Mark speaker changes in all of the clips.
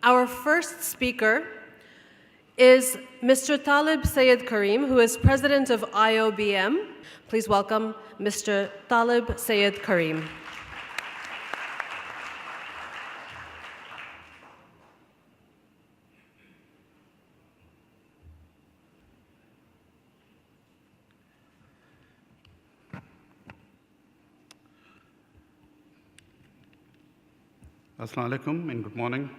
Speaker 1: Our first speaker is Mr. Talib Syed Karim, who is president of IoBM. Please welcome Mr. Talib Syed Karim.
Speaker 2: Assalamu alaikum and good morning.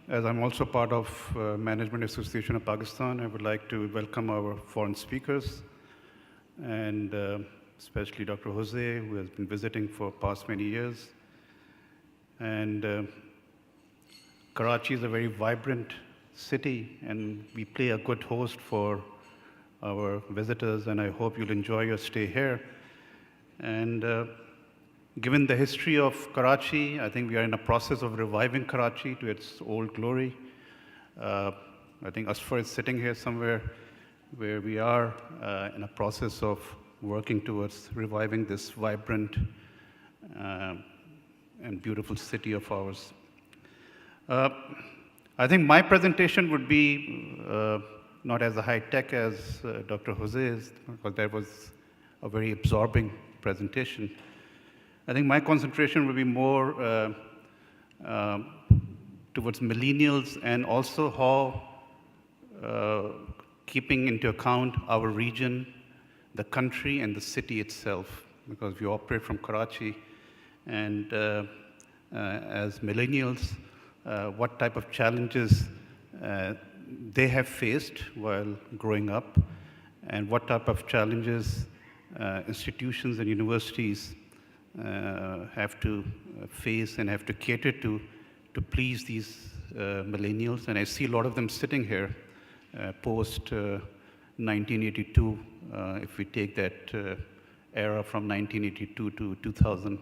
Speaker 2: As I'm also part of Management Association of Pakistan, I would like to welcome our foreign speakers and especially Dr. Jose, who has been visiting for past many years. And Karachi is a very vibrant city, and we play a good host for our visitors, and I hope you'll enjoy your stay here. And given the history of Karachi, I think we are in a process of reviving Karachi to its old glory. I think Asfar is sitting here somewhere where we are in a process of working towards reviving this vibrant and beautiful city of ours. I think my presentation would be not as high-tech as Dr. Jose is, because that was a very absorbing presentation. I think my concentration will be more towards millennials and also how, keeping into account our region, the country, and the city itself, because we operate from Karachi, and as millennials, what type of challenges they have faced while growing up, and what type of challenges institutions and universities have to face and have to cater to please these millennials. And I see a lot of them sitting here post 1982, if we take that era from 1982 to 2000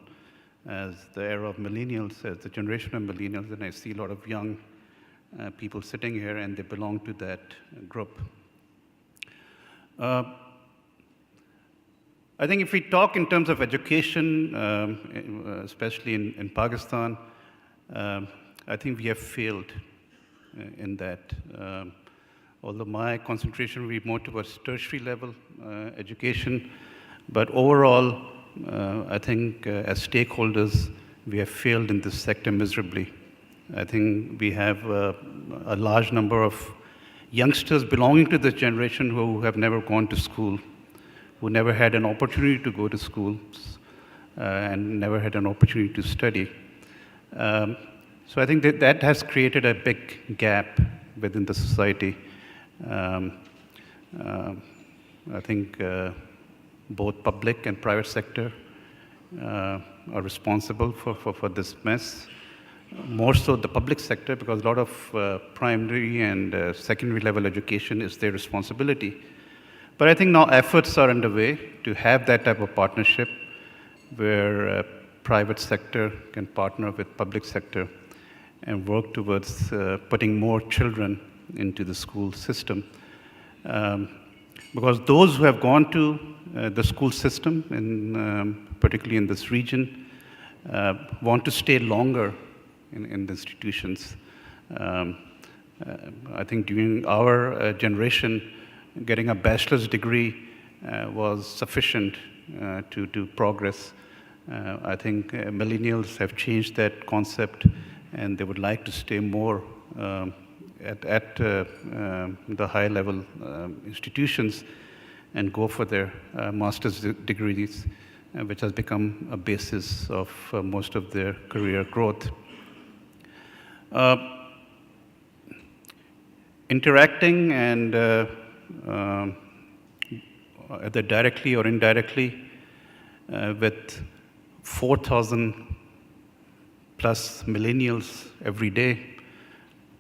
Speaker 2: as the era of millennials, as the generation of millennials, and I see a lot of young people sitting here, and they belong to that group. I think if we talk in terms of education, especially in Pakistan, I think we have failed in that. Although my concentration will be more towards tertiary level education, but overall, I think as stakeholders, we have failed in this sector miserably. I think we have a large number of youngsters belonging to this generation who have never gone to school, who never had an opportunity to go to schools and never had an opportunity to study. So I think that has created a big gap within the society. I think both public and private sector are responsible for this mess. More so the public sector, because a lot of primary and secondary level education is their responsibility. But I think now efforts are underway to have that type of partnership where private sector can partner with public sector and work towards putting more children into the school system. Because those who have gone to the school system, particularly in this region, want to stay longer in the institutions. I think during our generation, getting a bachelor's degree was sufficient to progress. I think millennials have changed that concept, and they would like to stay more at the high-level institutions and go for their master's degrees, which has become a basis of most of their career growth. Interacting and either directly or indirectly with 4,000 plus millennials every day,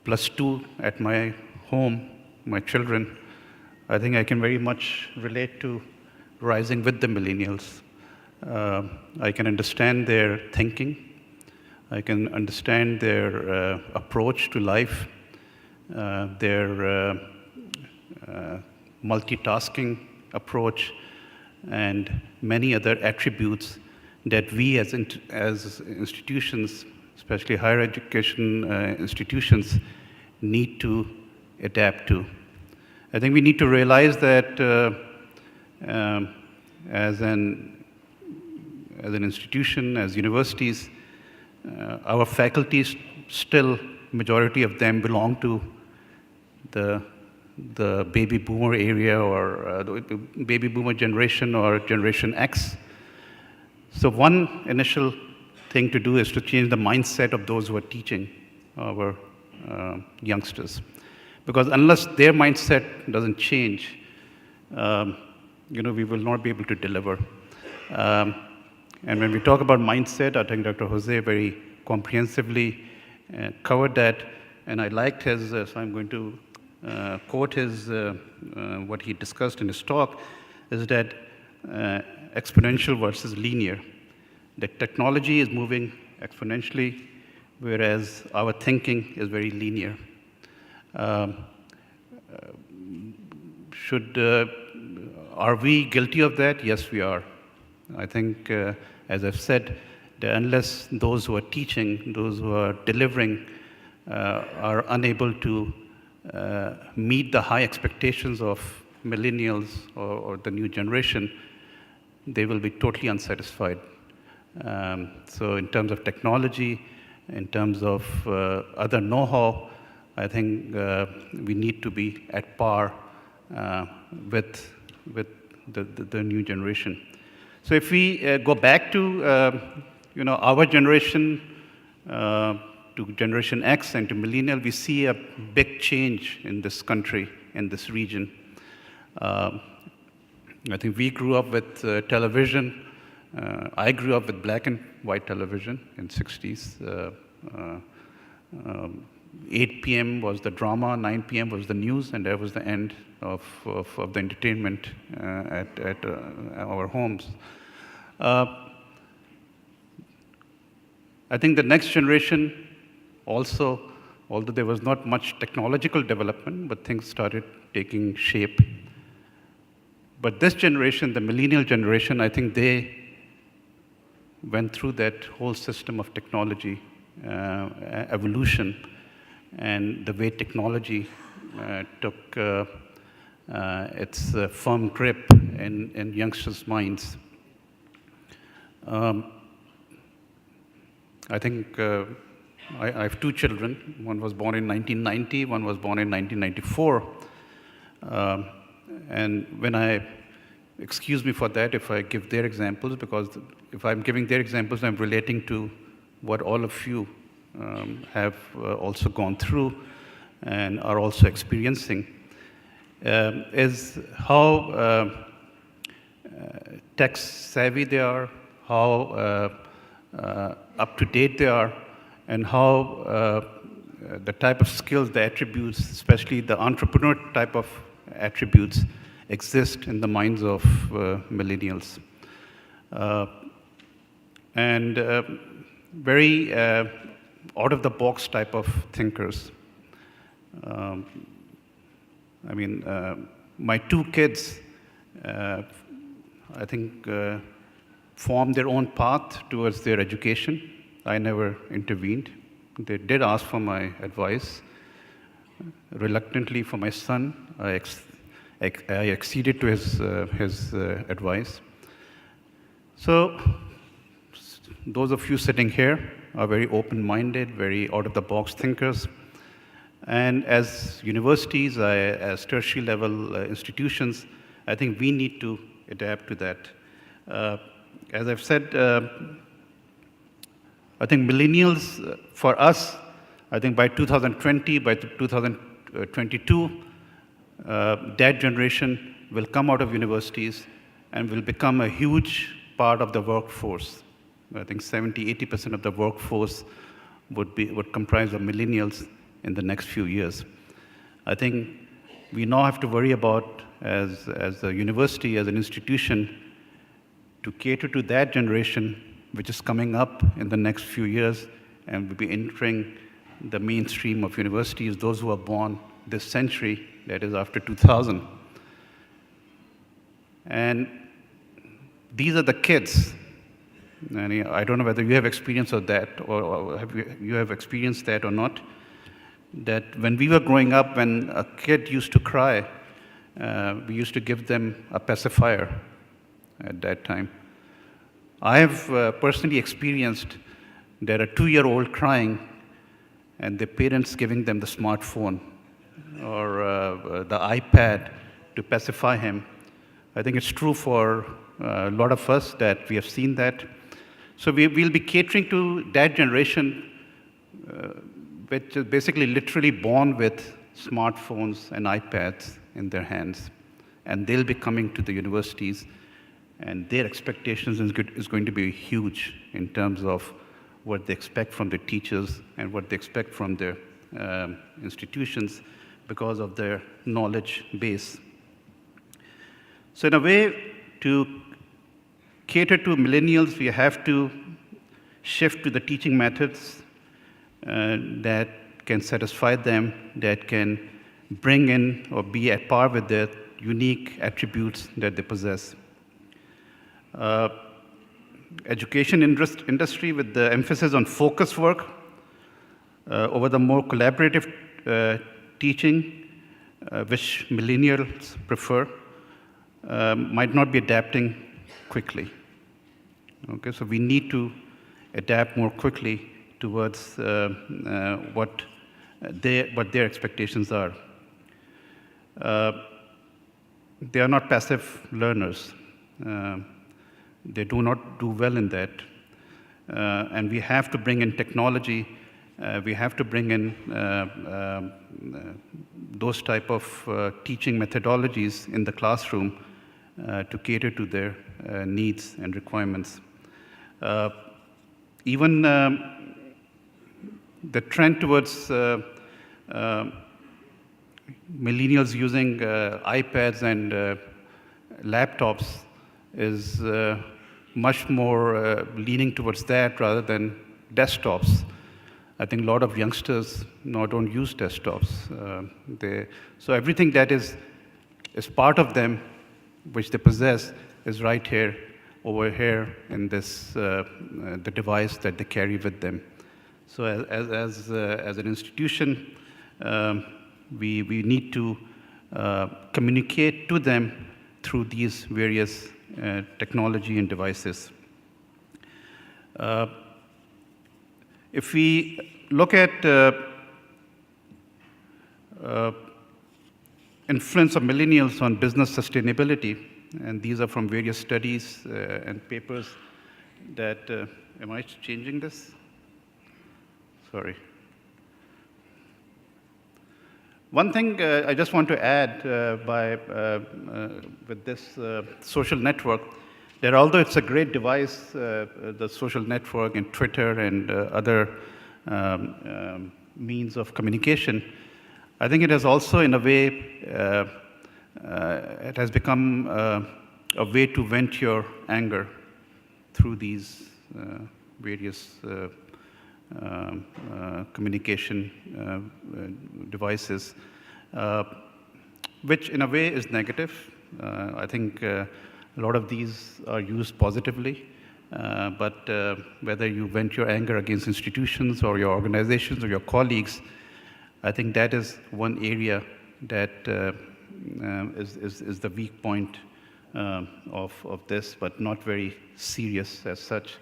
Speaker 2: plus 2 at my home, my children, I think I can very much relate to rising with the millennials. I can understand their thinking. I can understand their approach to life, their multitasking approach, and many other attributes that we as institutions especially higher education institutions, need to adapt to. I think we need to realize that as an institution, as universities, our faculties still, majority of them belong to the baby boomer area or the baby boomer generation or Generation X. So one initial thing to do is to change the mindset of those who are teaching our youngsters. Because unless their mindset doesn't change, we will not be able to deliver. And when we talk about mindset, I think Dr. Jose very comprehensively covered that, and I liked his, so I'm going to quote his, what he discussed in his talk, is that exponential versus linear. The technology is moving exponentially, whereas our thinking is very linear. Are we guilty of that? Yes, we are. I think, as I've said, that unless those who are teaching, those who are delivering, are unable to meet the high expectations of millennials or the new generation, they will be totally unsatisfied. So in terms of technology, in terms of other know-how, I think we need to be at par with the new generation. So if we go back to our generation, to Generation X and to millennial, we see a big change in this country, in this region. I think we grew up with television. I grew up with black and white television in 60s. 8 p.m. was the drama, 9 p.m. was the news, and that was the end of the entertainment at our homes. I think the next generation also, although there was not much technological development, but things started taking shape. But this generation, the millennial generation, I think they went through that whole system of technology evolution, and the way technology took its firm grip in youngsters' minds. I think I have two children. One was born in 1990, one was born in 1994. And excuse me for that if I give their examples, because if I'm giving their examples, I'm relating to what all of you have also gone through and are also experiencing, is how tech savvy they are, how up to date they are, and how the type of skills, the attributes, especially the entrepreneur type of attributes, exist in the minds of millennials. And very out-of-the-box type of thinkers. My two kids, I think, formed their own path towards their education. I never intervened. They did ask for my advice. Reluctantly, for my son, I acceded to his advice. So, those of you sitting here are very open-minded, very out-of-the-box thinkers. And as universities, as tertiary level institutions, I think we need to adapt to that. As I've said, I think millennials, for us, I think by 2020, by 2022, that generation will come out of universities and will become a huge part of the workforce. I think 70–80% of the workforce would comprise of millennials in the next few years. I think we now have to worry about, as a university, as an institution, to cater to that generation which is coming up in the next few years and will be entering the mainstream of universities, those who are born this century, that is after 2000. And these are the kids And I don't know whether you have experience of that, or have you have experienced that or not, that when we were growing up, when a kid used to cry, we used to give them a pacifier at that time. I have personally experienced that a 2-year-old crying and their parents giving them the smartphone or the iPad to pacify him. I think it's true for a lot of us that we have seen that. So we'll be catering to that generation, which is basically literally born with smartphones and iPads in their hands. And they'll be coming to the universities, and their expectations is going to be huge in terms of what they expect from their teachers and what they expect from their institutions because of their knowledge base. So in a way, to cater to millennials, we have to shift to the teaching methods that can satisfy them, that can bring in or be at par with the unique attributes that they possess. Education industry with the emphasis on focus work over the more collaborative teaching, which millennials prefer, might not be adapting quickly. Okay, so we need to adapt more quickly towards what their expectations are. They are not passive learners. They do not do well in that. And we have to bring in technology. We have to bring in those type of teaching methodologies in the classroom to cater to their needs and requirements. Even the trend towards millennials using iPads and laptops is much more leaning towards that rather than desktops. I think a lot of youngsters now don't use desktops. So everything that is part of them, which they possess, is right here, over here in this the device that they carry with them. So as an institution, we need to communicate to them through these various technology and devices. If we look at influence of millennials on business sustainability, and these are from various studies and papers that, am I changing this? Sorry. One thing I just want to add with this social network, that although it's a great device, the social network and Twitter and other means of communication, I think it has also, in a way, it has become a way to vent your anger through these various communication devices, which in a way is negative. I think a lot of these are used positively, but whether you vent your anger against institutions or your organizations or your colleagues, I think that is one area that is the weak point of this, but not very serious as such.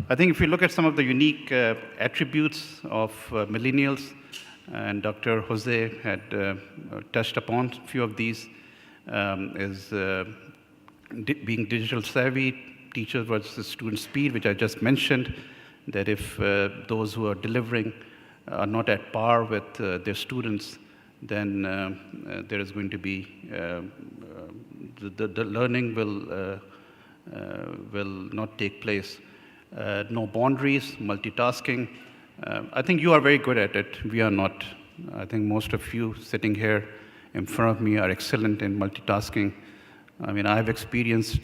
Speaker 2: I think if we look at some of the unique attributes of millennials, and Dr. Jose had touched upon a few of these, is being digital savvy, teacher versus student speed, which I just mentioned, that if those who are delivering are not at par with their students, then there is going to be, the learning will not take place. No boundaries, multitasking. I think you are very good at it. We are not. I think most of you sitting here in front of me are excellent in multitasking. I mean, I've experienced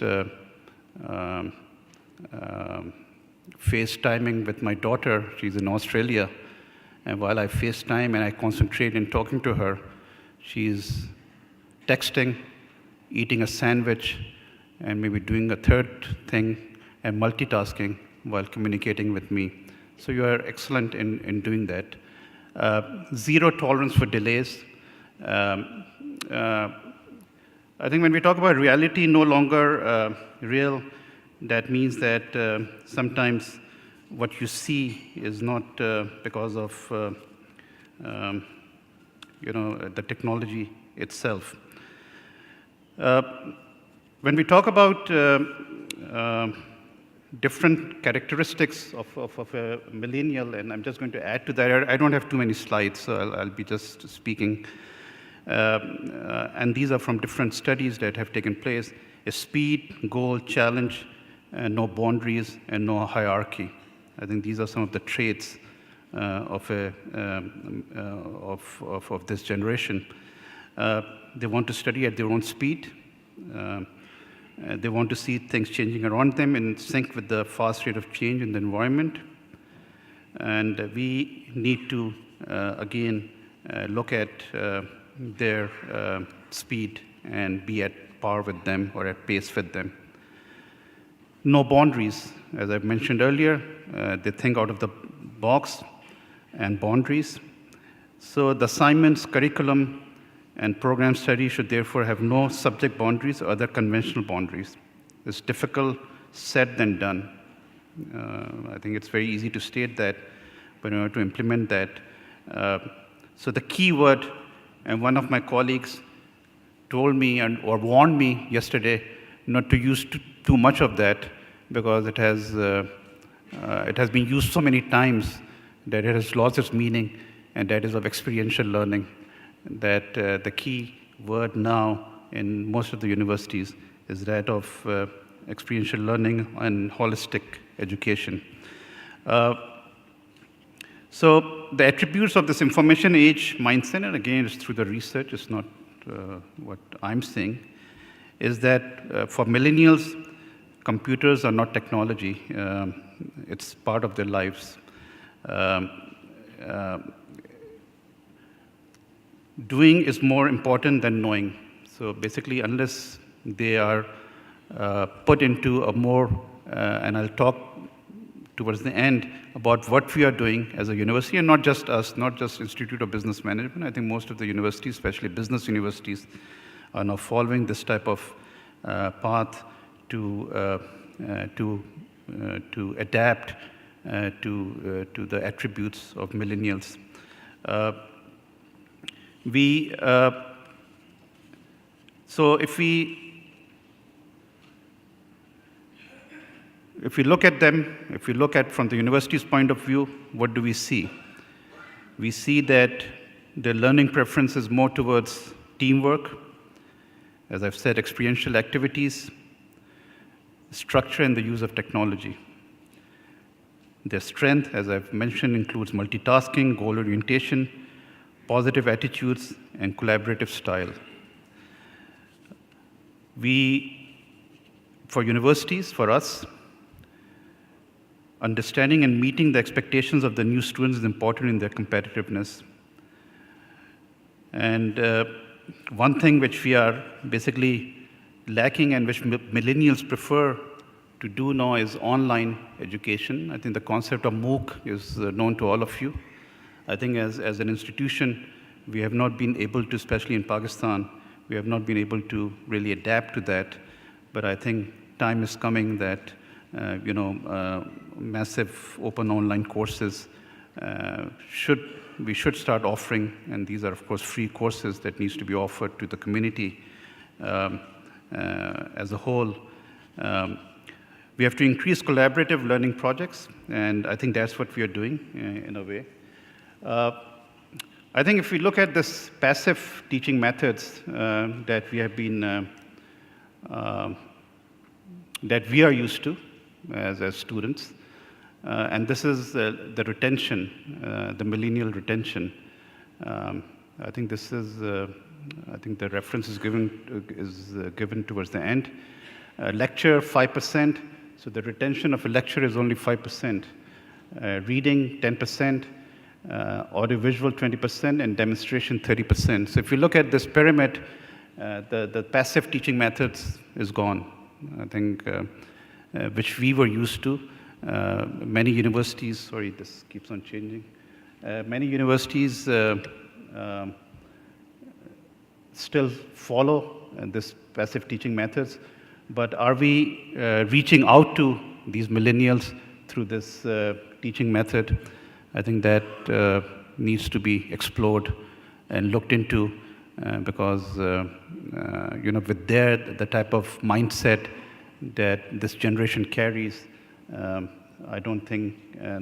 Speaker 2: FaceTiming with my daughter. She's in Australia. And while I FaceTime and I concentrate in talking to her, she's texting, eating a sandwich, and maybe doing a third thing, and multitasking while communicating with me. So you are excellent in doing that. Zero tolerance for delays. I think when we talk about reality no longer real, that means that sometimes what you see is not because of the technology itself. When we talk about different characteristics of a millennial, and I'm just going to add to that, I don't have too many slides, so I'll be just speaking. And these are from different studies that have taken place: is speed, goal, challenge, no boundaries, and no hierarchy. I think these are some of the traits of this generation. They want to study at their own speed. They want to see things changing around them in sync with the fast rate of change in the environment. And we need to, again, look at their speed and be at par with them or at pace with them. No boundaries. As I've mentioned earlier, they think out of the box and boundaries. So the assignments, curriculum, and program study should therefore have no subject boundaries or other conventional boundaries. It's difficult said than done. I think it's very easy to state that, but in order to implement that. So the key word, and one of my colleagues told me or warned me yesterday not to use too much of that, because it has been used so many times that it has lost its meaning, and that is of experiential learning. That the key word now in most of the universities is that of experiential learning and holistic education. So the attributes of this information age mindset, and again, it's through the research, it's not what I'm saying, is that for millennials, computers are not technology. It's part of their lives. Doing is more important than knowing. So basically, unless they are put into a more, and I'll talk towards the end about what we are doing as a university, and not just us, not just Institute of Business Management. I think most of the universities, especially business universities, are now following this type of path to adapt to the attributes of millennials. So if we look at them, if we look at from the university's point of view, what do we see? We see that their learning preference is more towards teamwork, as I've said, experiential activities, structure, and the use of technology. Their strength, as I've mentioned, includes multitasking, goal orientation, positive attitudes, and collaborative style. For universities, for us, understanding and meeting the expectations of the new students is important in their competitiveness. And one thing which we are basically lacking and which millennials prefer to do now is online education. I think the concept of MOOC is known to all of you. I think as an institution, we have not been able to, especially in Pakistan, we have not been able to really adapt to that. But I think time is coming that massive open online courses we should start offering, and these are of course free courses that needs to be offered to the community as a whole. We have to increase collaborative learning projects, and I think that's what we are doing in a way. I think if we look at this passive teaching methods that we have been, that we are used to as students, and this is the retention, the millennial retention. I think this is, I think the reference is given towards the end. Lecture 5%, so the retention of a lecture is only 5%. Reading 10%. Audiovisual 20%, and demonstration 30%. So if you look at this pyramid, the passive teaching methods is gone. I think which we were used to. Many universities, sorry, this keeps on changing. Many universities still follow this passive teaching methods, but are we reaching out to these millennials through this teaching method? I think that needs to be explored and looked into because with the type of mindset that this generation carries, I don't think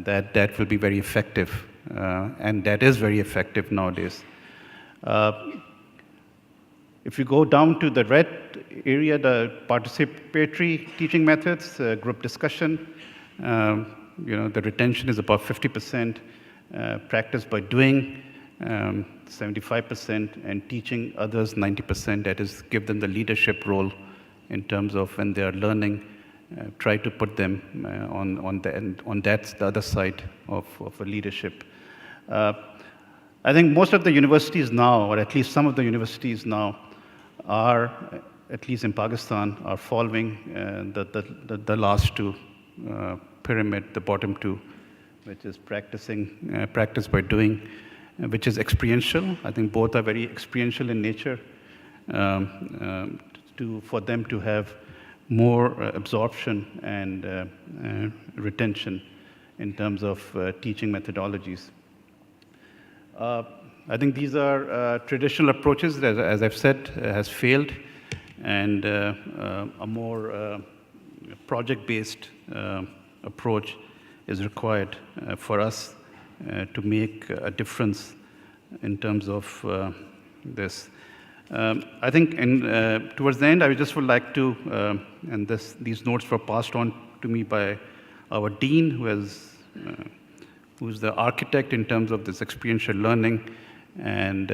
Speaker 2: that will be very effective, and that is very effective nowadays. If you go down to the red area, the participatory teaching methods, group discussion, the retention is about 50%, practice by doing 75%, and teaching others 90%. That is, give them the leadership role in terms of when they are learning, try to put them on the other side of a leadership. I think most of the universities now, or at least some of the universities now, are, at least in Pakistan, are following the last two pyramid, the bottom two, which is practice by doing, which is experiential. I think both are very experiential in nature for them to have more absorption and retention in terms of teaching methodologies. I think these are traditional approaches that, as I've said, has failed, and a more project-based approach is required for us to make a difference in terms of this. I think towards the end, I just would like to, and these notes were passed on to me by our dean, who's the architect in terms of this experiential learning and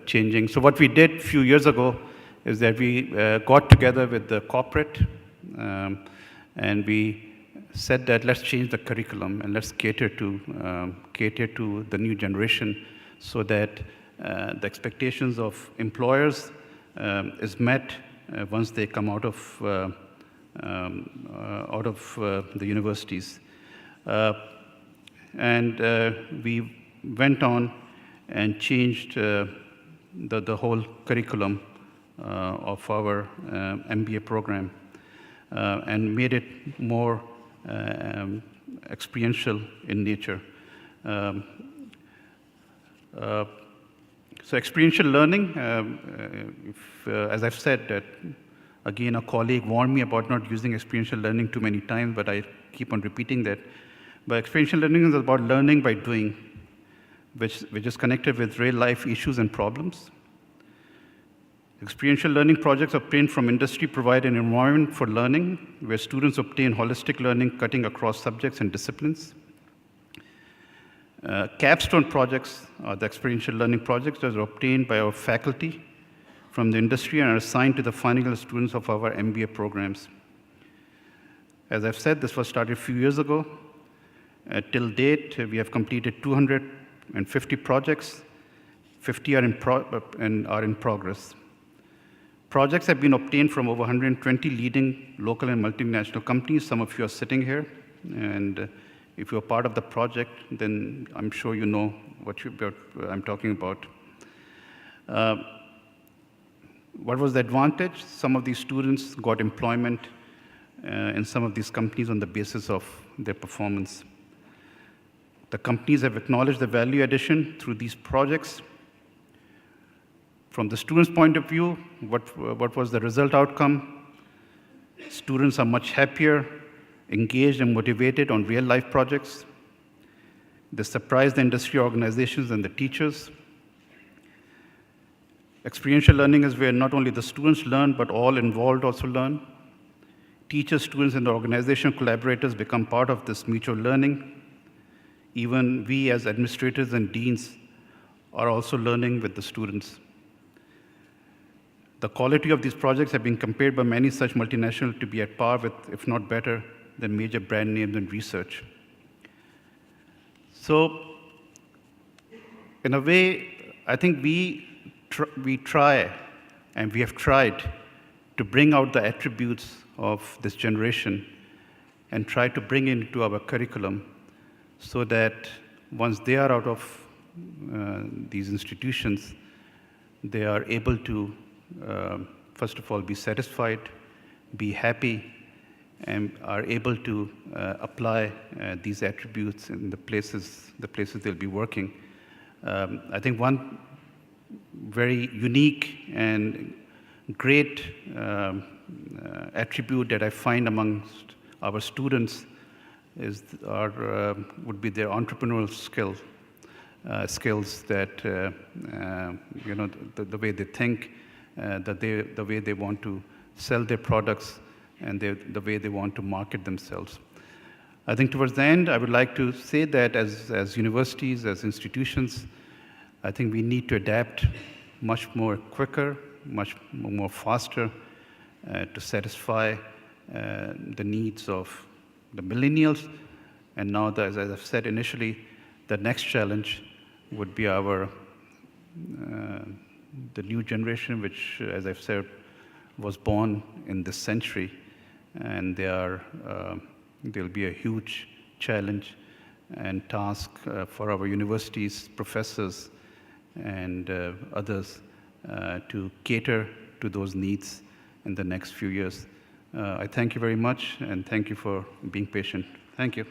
Speaker 2: changing. So what we did a few years ago is that we got together with the corporate and we said that let's change the curriculum and let's cater to the new generation so that the expectations of employers is met once they come out of the universities. And we went on and changed the whole curriculum of our MBA program and made it more experiential in nature. So experiential learning, as I've said, that again, a colleague warned me about not using experiential learning too many times, but I keep on repeating that. But experiential learning is about learning by doing, which is connected with real-life issues and problems. Experiential learning projects obtained from industry provide an environment for learning where students obtain holistic learning cutting across subjects and disciplines. Capstone projects are the experiential learning projects that are obtained by our faculty from the industry and are assigned to the final year students of our MBA programs. As I've said, this was started a few years ago. Till date, we have completed 250 projects, 50 are in progress. Projects have been obtained from over 120 leading local and multinational companies. Some of you are sitting here, and if you're part of the project, then I'm sure you know what I'm talking about. What was the advantage? Some of these students got employment in some of these companies on the basis of their performance. The companies have acknowledged the value addition through these projects. From the students' point of view, what was the result outcome? Students are much happier, engaged and motivated on real-life projects. They surprise the industry organizations and the teachers. Experiential learning is where not only the students learn, but all involved also learn. Teachers, students, and the organizational collaborators become part of this mutual learning. Even we as administrators and deans are also learning with the students. The quality of these projects have been compared by many such multinationals to be at par with, if not better, than major brand names in research. So, in a way, I think we try, and we have tried, to bring out the attributes of this generation and try to bring into our curriculum so that once they are out of these institutions, they are able to, first of all, be satisfied, be happy, and are able to apply these attributes in the places they'll be working. I think one very unique and great attribute that I find amongst our students is would be their entrepreneurial skills that the way they think, the way they want to sell their products, and the way they want to market themselves. I think towards the end, I would like to say that as universities, as institutions, I think we need to adapt much more quicker, much more faster to satisfy the needs of the millennials. And now, as I've said initially, the next challenge would be the new generation, which, as I've said, was born in this century. And there'll be a huge challenge and task for our universities, professors, and others to cater to those needs in the next few years. I thank you very much, and thank you for being patient. Thank you.